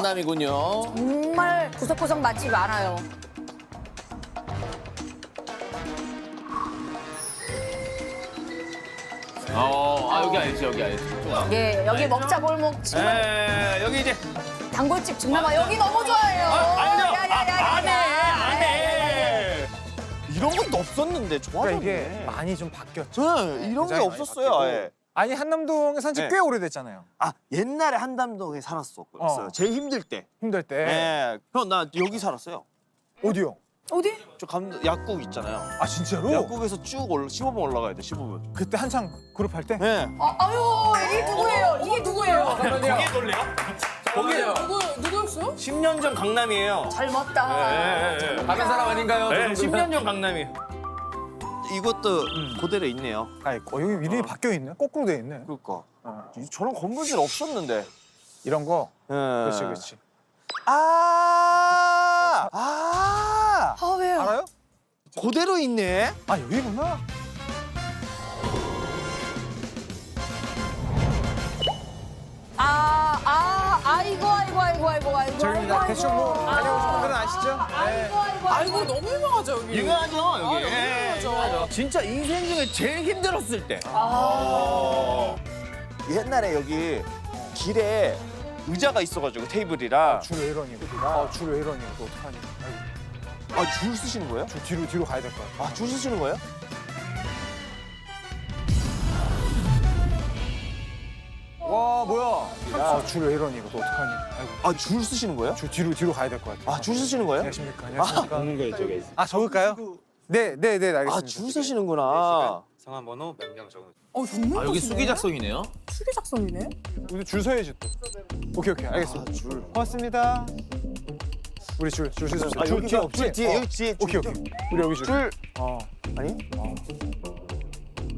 강남이군요. 정말 구석구석 맛집이 많아요. 여기 알지, 여기 알지. 예, 여기 먹자 골목 정말 네, 여기 이제 단골집 중남아 여기 너무 좋아해요. 아니요. 안 해. 이런 것도 없었는데 그러니까 좋아졌네. 이게 많이 좀 바뀌었죠. 네, 이런 게 굉장히 없었어요. 많이 아예. 아니 한남동에 산지 네. 꽤 오래됐잖아요. 아 옛날에 한담동에 살았었어요. 제일 힘들 때. 힘들 때. 예. 형 나 여기 살았어요. 어디요? 어디? 저 약국 있잖아요. 아 진짜로? 약국에서 쭉 15분 올라가야 돼. 15분. 그때 한창 그룹 할 때? 예. 아유 이게 누구예요? 이게 누구예요? 거기에 돌래요? 거기에요. 누구였어요? 10년 전 강남이에요. 젊었다. 다른 사람 아닌가요? 네, 저 10년 전 강남이에요. 이것도 그대로 있네요. 아니 여기 이름이 바뀌어 있네. 거꾸로 돼 있네. 그러니까. 어. 저런 건물들 없었는데. 이런 거. 예. 그렇지 그렇지. 아 왜요? 알아요? 그대로 있네. 아 여기구나. 아이고. 저희입니다. 대충 뭐 다녀오신 분들은 아시죠? 네. 아이고 너무 유명하죠 여기. 유명하죠 여기. 너무 유명하죠. 진짜 인생 중에 제일 힘들었을 때. 옛날에 여기 길에 의자가 있어가지고 테이블이랑. 줄 왜 이러니? 줄 왜 이러니? 또 어떡하니? 아이고, 줄 쓰시는 거예요? 뒤로 가야 될 것 같아. 줄 쓰시는 거예요? 와 뭐야? 줄 왜 이러니? 또 어떡하니? 아이고. 줄 쓰시는 거예요? 뒤로 가야 될 것 같아. 줄 쓰시는 거예요? 안녕하십니까? 적는 거 이쪽에 있어. 아 적을까요? 네, 알겠습니다. 줄 쓰시는구나. 성함 번호 명령 적어. 정말 여기 수기 작성이네요. 수기 작성이네. 우리 줄 서야지 또. 오케이 알겠습니다. 줄. 고맙습니다. 우리 줄 서십시오. 줄 뒤에 없지? 뒤에, 여기 뒤에 오케이. 우리 여기 줄. 줄. 아니?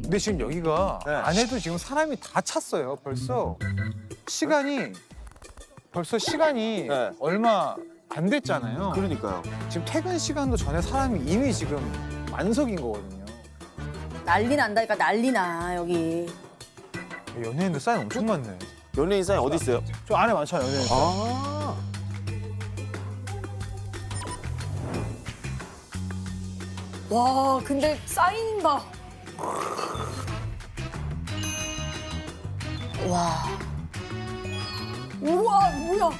근데 지금 여기가 네. 안에도 지금 사람이 다 찼어요. 벌써 시간이 네. 얼마 안 됐잖아요. 그러니까요. 지금 퇴근 시간도 전에 사람이 이미 지금 만석인 거거든요. 난리 난다니까 난리 나 여기. 연예인들 사인 엄청 많네. 연예인 사인 어디 있어요? 저 안에 많잖아요, 연예인 사인. 와 근데 사인 봐. 와. 우와 뭐야?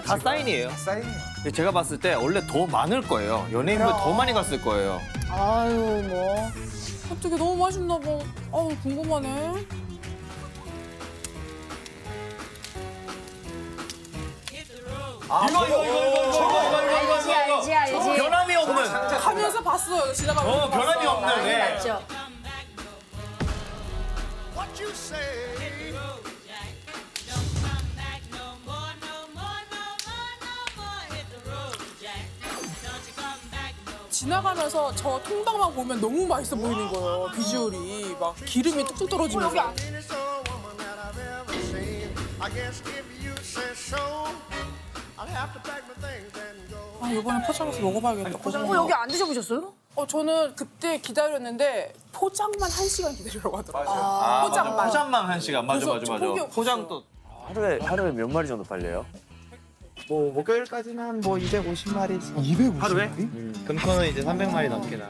다 사인이에요. 사인이요. 근데 제가 봤을 때 원래 더 많을 거예요. 연예인들 더 많이 갔을 거예요. 아유 뭐. 어떻게 너무 맛있나 봐. 아우 궁금하네. 알지. 변함이 없는. 가면서 봤어요 지나가면서. 변함이 없는. 예. 맞죠. 지나가면서 저 통닭만 보면 너무 맛있어 보이는 거예요. 비주얼이 막 기름이 뚝뚝 떨어지면서. 이번에 포장해서 먹어봐야겠다. 여기 안 드셔보셨어요? 저는 그때 기다렸는데 포장만 1시간 기다리라고 하더라고요. 포장만. 포장만 1시간. 맞아. 포기 포장도. 하루에 몇 마리 정도 팔려요? 뭐 목요일까지는 한 뭐 250마리. 250마리? 하루에? 금토는 이제 300마리 넘게 나.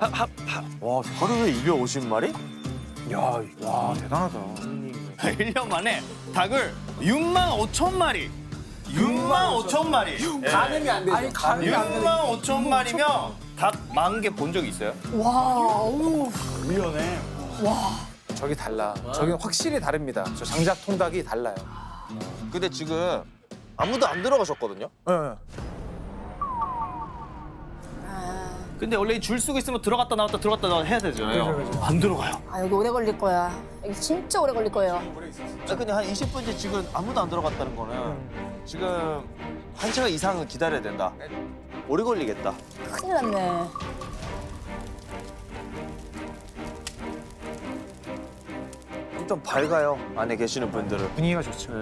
와, 하루에 250마리? 야, 와, 대단하다. 1년 만에 닭을 6만 5천 마리. 6만 5천 마리. 가늠이 안 되죠. 아니 가능이 안 되는. 6만 5천 마리면 닭 10,000개 본 적 있어요? 저기 달라. 저기 확실히 다릅니다. 저 장작 통닭이 달라요. 근데 지금 아무도 안 들어가셨거든요? 네. 근데 원래 줄 쓰고 있으면 들어갔다 나왔다 해야 되잖아요. 그죠. 안 들어가요. 여기 오래 걸릴 거야. 여기 진짜 오래 걸릴 거예요. 근데 한 20분째 지금 아무도 안 들어갔다는 거는 지금 1시간 이상은 기다려야 된다. 오래 걸리겠다. 큰일 났네. 좀 밝아요. 안에 계시는 분들은. 분위기가 좋죠.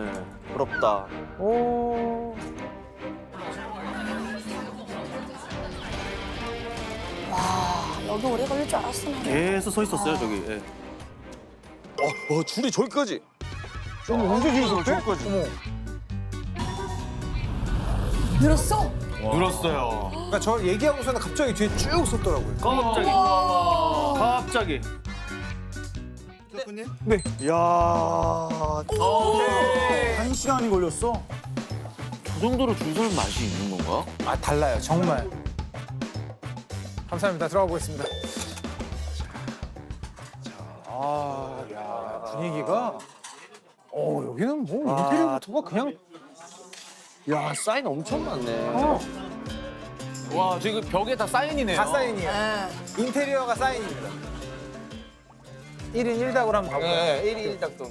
부럽다. 오. 여기 오래 걸릴 줄 알았어. 나. 계속 서 있었어요, 저기. 예. 줄이 저기까지. 언제 줄 섰대? 저기까지. 어머. 늘었어? 늘었어요. 그러니까 저 얘기하고서는 갑자기 뒤에 쭉 섰더라고요. 갑자기. 네. 야. 1시간이 걸렸어. 저 정도로 줄 서는 맛이 있는 건가? 아 달라요 정말. 감사합니다. 들어가 보겠습니다. 아, 야 분위기가. 여기는 뭐 인테리어부터가 그냥. 야, 사인 엄청 많네. 와, 지금 벽에 다 사인이네요. 다 사인이에요. 인테리어가 사인입니다. 1인 1닭으로 한번 가볼까요? 네, 1인 1닭도.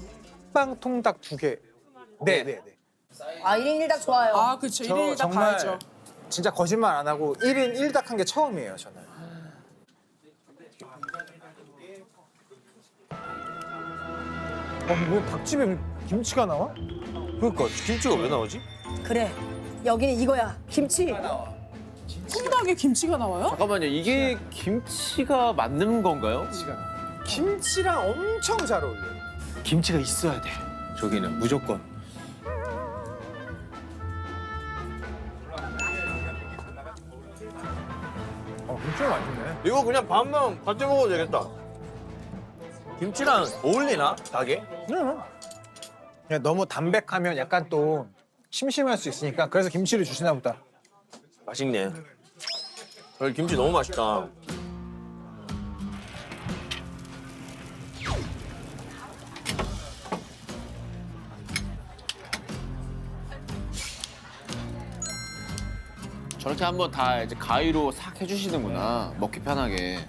빵통닭 2개. 네. 아 1인 1닭 좋아요. 아 그쵸. 저 1일 다 정말 가야죠. 진짜 거짓말 안 하고 1인 1닭 한 게 처음이에요, 저는. 뭐 닭집에 김치가 나와? 그러니까 김치가 왜 나오지? 그래. 여기는 이거야. 김치. 통닭에 김치가 나와요? 잠깐만요. 이게 김치가 맞는 건가요? 김치랑 엄청 잘 어울려요. 김치가 있어야 돼. 저기는 무조건. 김치가 맛있네. 이거 그냥 밥만 같이 먹어도 되겠다. 김치랑 어울리나? 닭에? 그냥 너무 담백하면 약간 또 심심할 수 있으니까 그래서 김치를 주시나 보다. 맛있네. 여기 김치 너무 맛있다. 저렇게 한번 다 이제 가위로 싹 해주시는구나. 먹기 편하게.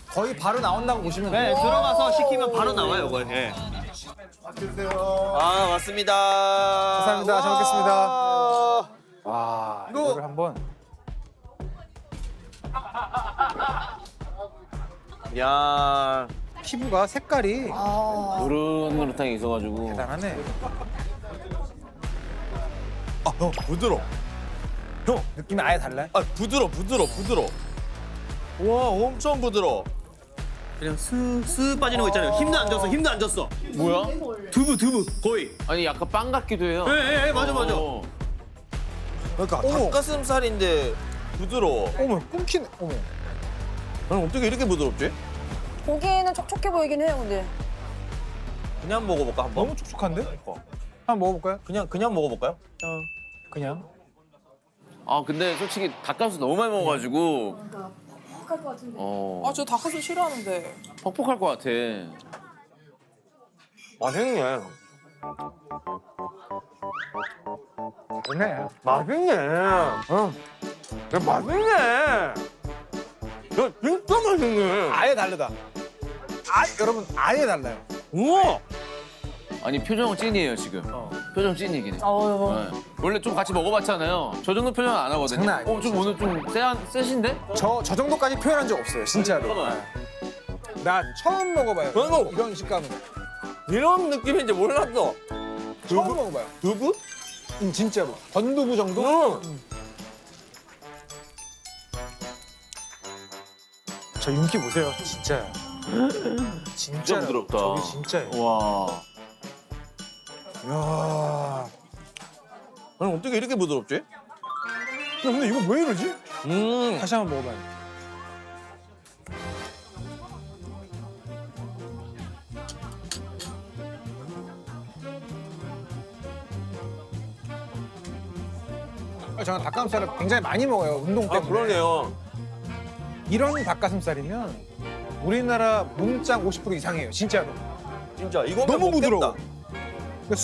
거의 바로 나온다고 보시면 네, 돼요. 들어가서 시키면 바로 나와요, 이거. 예. 아, 맞습니다. 감사합니다. 잘 먹겠습니다. 와, 이거- 이거를 한번. 야, 피부가 색깔이 노릇노릇하게 있어가지고. 대단하네. 아, 형 부드러. 형, 느낌이 아예 달라요? 아 부드러. 와, 엄청 부드러. 그냥 스스 빠지는 거 있잖아요. 힘도 안 줬어. 뭐야? 두부 거의. 아니 약간 빵 같기도 해요. 예, 맞아. 어. 그러니까 어머. 닭가슴살인데 부드러워. 어머, 끊기네. 어머. 난 어떻게 이렇게 부드럽지? 보기에는 촉촉해 보이긴 해요, 근데. 그냥 먹어볼까 한번? 너무 촉촉한데? 한번 먹어볼까요? 그냥 먹어볼까요? 그냥. 아 근데 솔직히 닭가슴살 너무 많이 먹어가지고 퍽할 것 같은데. 어 저 닭가슴 싫어하는데. 퍽퍽할 것 같아. 맛있네. 그러네. 맛있네. 야, 맛있네. 야, 진짜 맛있네. 아예 다르다. 여러분, 아예 달라요. 우와. 아니 표정은 찐이에요 지금. 표정 찐이긴 해. 어우. 네. 원래 좀 같이 먹어봤잖아요. 저 정도 표정 안 하거든요. 장난 아니에요, 좀 오늘 좀 세신데? 저 정도까지 표현한 적 없어요, 진짜로. 잠깐만. 네. 나 처음 먹어봐요. 아이고. 이런 식감은. 이런 느낌인지 몰랐어. 처음 먹어봐요. 두부? 진짜로. 건두부 정도? 응. 저 윤기 보세요, 진짜요. 진짜 부드럽다. 저기 진짜예요. 와. 이야. 아니 어떻게 이렇게 부드럽지? 야, 근데 이거 왜 이러지? 음. 다시 한번 먹어봐요. 저는 닭가슴살을 굉장히 많이 먹어요, 운동 때문에. 아 그러네요. 이런 닭가슴살이면 우리나라 문장 50% 이상이에요, 진짜로. 진짜 이거면 너무 먹겠다. 부드러워. 그러니까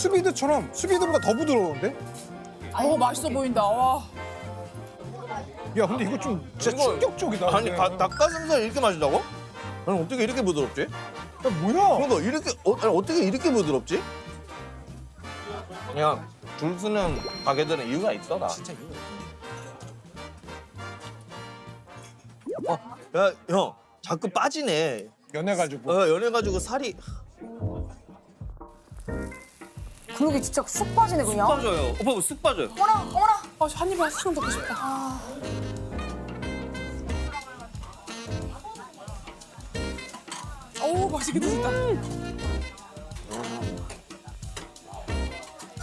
수비드보다 더 부드러운데? 맛있어 보인다. 와. 야, 근데 이거 좀 진짜 이거- 충격적이다. 아니 닭가슴살 이렇게 맛있다고? 아니 어떻게 이렇게 부드럽지? 야, 뭐야? 그러니까 이렇게 아니, 어떻게 이렇게 부드럽지? 그냥 줄 서는 가게들은 이유가 있어 나. 진짜 이거. 야, 형 자꾸 빠지네. 연해가지고. 연해가지고 살이 그러게 진짜 쑥 빠지네, 그냥. 빠져요. 오빠 쓱 빠져요. 어머나, 어머나. 한 입에 한숨 먹고 싶다. 어우 맛있게 드신다.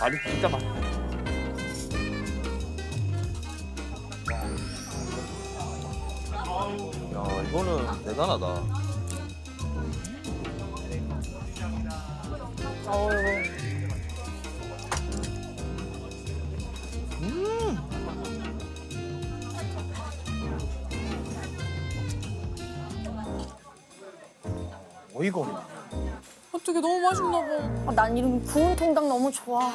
발이 진짜 맛있어. 야, 이거는 대단하다. 어이가 없네. 어떻게 너무 맛있나 봐. 아, 난 이런 구운 통닭 너무 좋아.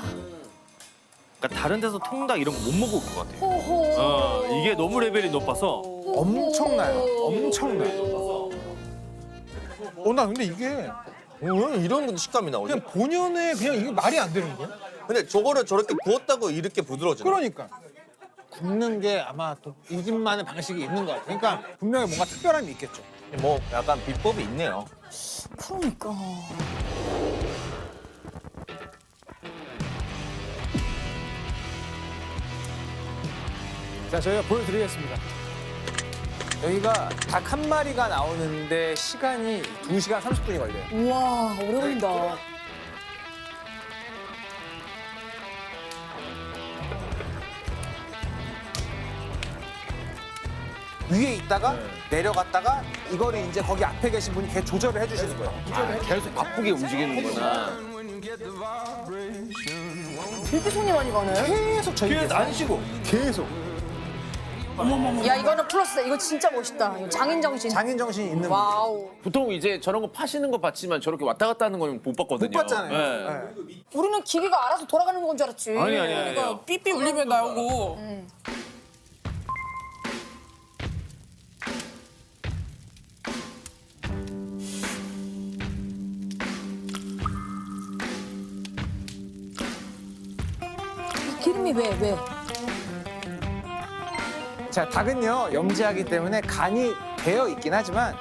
그러니까 다른 데서 통닭 이런 거 못 먹을 것 같아. 호호. 이게 너무 레벨이 높아서. 엄청나요. 엄청나요. 나 근데 이게 왜 이런 식감이 나오지? 그냥 본연의 그냥 이게 말이 안 되는 거야? 근데 저거를 저렇게 구웠다고 이렇게 부드러워지네. 그러니까 굽는 게 아마 또 이 집만의 방식이 있는 것 같아. 그러니까 분명히 뭔가 특별함이 있겠죠. 뭐 약간 비법이 있네요. 그러니까. 자, 저희가 보여드리겠습니다. 여기가 닭 한 마리가 나오는데 시간이 2시간 30분이 걸려요. 우와, 오래 걸린다. 위에 있다가 내려갔다가 이거를 이제 거기 앞에 계신 분이 걔 조절을 해주시는 거예요. 계속 바쁘게 움직이는구나. 되게 손이 많이 가네. 계속 저희 안 쉬고. 계속 야, 이거는 플러스다. 이거 진짜 멋있다. 이거 장인 정신. 장인 정신이 있는 분. 와우. 보통 이제 저런 거 파시는 거 봤지만 저렇게 왔다 갔다 하는 건 못 봤거든요. 못 봤잖아요. 네. 네. 우리는 기계가 알아서 돌아가는 건 줄 알았지. 아니. 이거 삐삐 울리면 나오고. 기름이 왜? 자, 닭은요 염지하기 때문에 간이 되어 있긴 하지만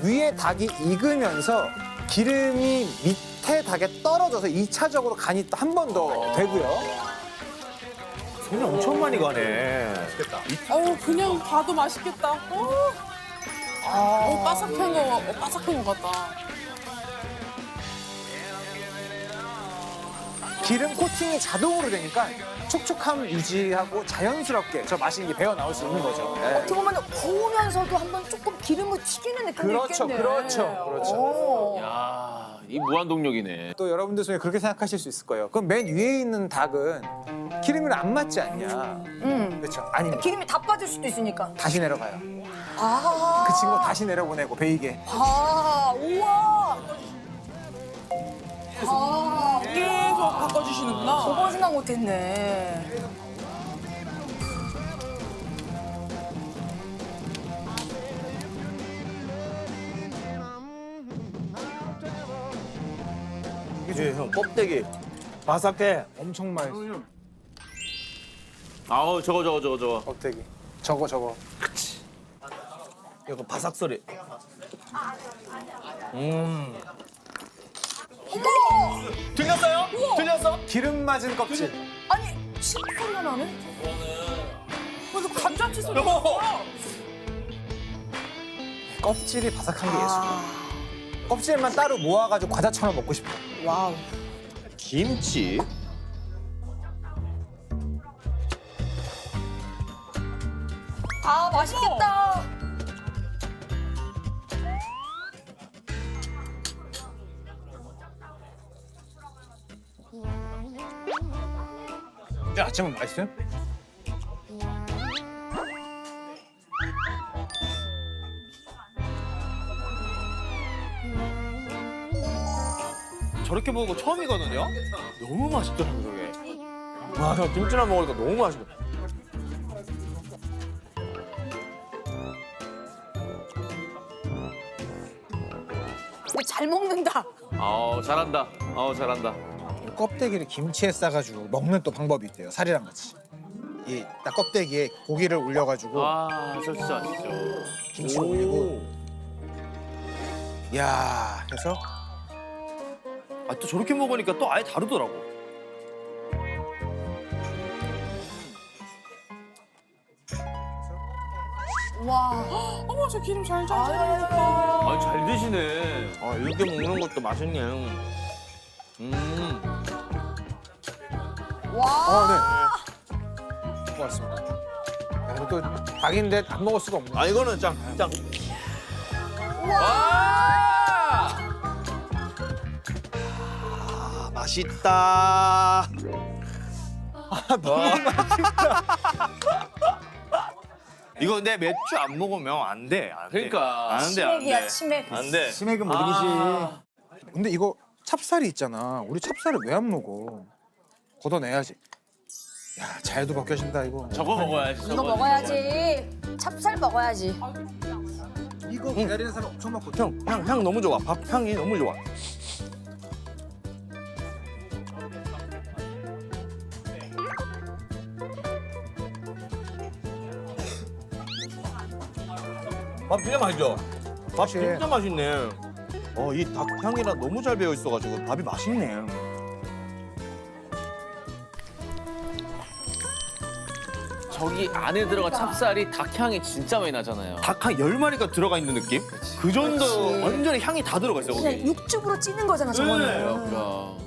위에 닭이 익으면서 기름이 밑에 닭에 떨어져서 2차적으로 간이 또 한 번 더 되고요. 손이 엄청 많이 가네. 어우, 그냥 봐도 맛있겠다. 바삭한 거 같다. 기름 코팅이 자동으로 되니까 촉촉함 유지하고 자연스럽게 저 맛있는 게 배어 나올 수 있는 거죠. 네. 어떻게 보면 구우면서도 한번 조금 기름을 튀기는 느낌이 그렇죠, 있겠네. 그렇죠. 오. 야, 이 무한동력이네. 또 여러분들 중에 그렇게 생각하실 수 있을 거예요. 그럼 맨 위에 있는 닭은 기름이랑 안 맞지 않냐? 그렇죠. 아닙니다. 기름이 다 빠질 수도 있으니까. 다시 내려가요. 아. 그 친구 다시 내려보내고 베이게. 아, 우와. 아, 계속 바꿔주시는구나. 저거 생각 못했네. 이게 형 껍데기 바삭해. 엄청 맛있어. 아우 저거. 껍데기. 저거. 이거 바삭 소리. 들렸어요? 들렸어? 기름 맞은 껍질. 아니, 침 소리가 나네? 그래서 감자치 소리. 껍질이 바삭한 게 예술. 껍질만 따로 모아가지고 과자처럼 먹고 싶어. 와우. 김치. 아, 맛있겠다. 야, 아침은 맛있어요? 저렇게 먹은 거 처음이거든요? 너무 맛있더라고요, 그게. 와, 형 김치랑 먹으니까 너무 맛있어. 근데 잘 먹는다. 아우 잘한다. 껍데기를 김치에 싸가지고 먹는 또 방법이 있대요. 살이랑 같이. 이 딱 껍데기에 고기를 올려가지고 저 진짜 맛있죠. 김치를 올리고. 야, 해서 아, 또 저렇게 먹으니까 또 아예 다르더라고. 와. 어머, 저 기름 잘 아, 잘라야겠다. 잘 드시네. 아, 이렇게 먹는 것도 맛있네. 와. 네. 고맙습니다. 야, 이거 또 닭인데 안 먹을 수가 없네. 아 이거는 짱. 와! 아, 맛있다. 이거 근데 맥주 안 먹으면 안 돼. 안 돼. 그러니까. 안 돼, 안 치맥이야 돼. 치맥. 안 돼. 치맥은 못 이기지. 근데 이거 찹쌀이 있잖아. 우리 찹쌀을 왜 안 먹어? 걷어내야지. 야, 잘도 벗겨진다 이거. 저거 먹어야지. 이거 먹어야지. 찹쌀 먹어야지. 이거 기다리는 사람 엄청 많거든. 향 너무 좋아. 밥 향이 너무 좋아. 밥 진짜 맛있죠? 밥 진짜 맛있네. 이 닭 향이랑 너무 잘 배어 있어가지고 밥이 맛있네. 저기 안에 들어간 찹쌀이 닭향이 진짜 많이 나잖아요. 닭 한 10마리가 들어가 있는 느낌? 그 정도 그치. 완전히 향이 다 들어가 있어 그냥 거기. 육즙으로 찌는 거잖아 저거는. 그러니까.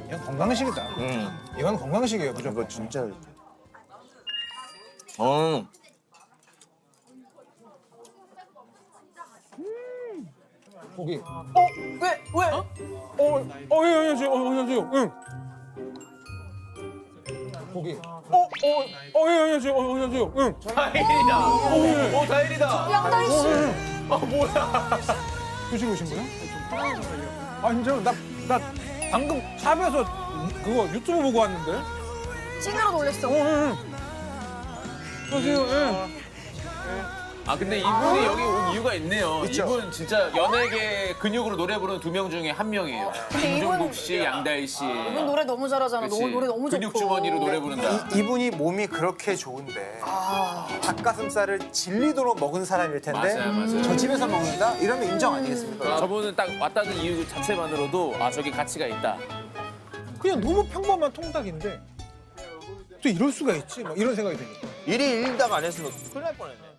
이건 건강식이다. 이건 건강식이에요 무조건. 이거 진짜. 어. 고기. 왜? 예, 안녕하세요. 안녕하세요. 응. 고기. 예, 안녕하세요. 안녕하세요. 응. 다행이다. 다행이다. 양다리 씨. 드시고 오신 거야? 아, 진짜로? 나 방금 샵에서 그거 유튜브 보고 왔는데? 찐으로 놀랬어. 응. 안녕하세요. 예. 아 근데 이분이 여기 온 이유가 있네요. 이분 진짜 연예계 근육으로 노래 부르는 2명 중에 한 명이에요. 근데 김종국 씨, 양다일 씨. 이분 노래 너무 잘하잖아. 그치? 노래 너무 좋고. 근육 주머니로 노래 부른다. 이분이 몸이 그렇게 좋은데 닭가슴살을 진리도록 먹은 사람일 텐데 맞아요. 저 집에서 먹는다? 이러면 인정 아니겠습니까? 저분은 딱 왔다는 이유 자체만으로도 아 저기 가치가 있다. 그냥 너무 평범한 통닭인데 또 이럴 수가 있지? 막 이런 생각이 드니까. 일이 일당 안 했으면 큰일 날 뻔했네.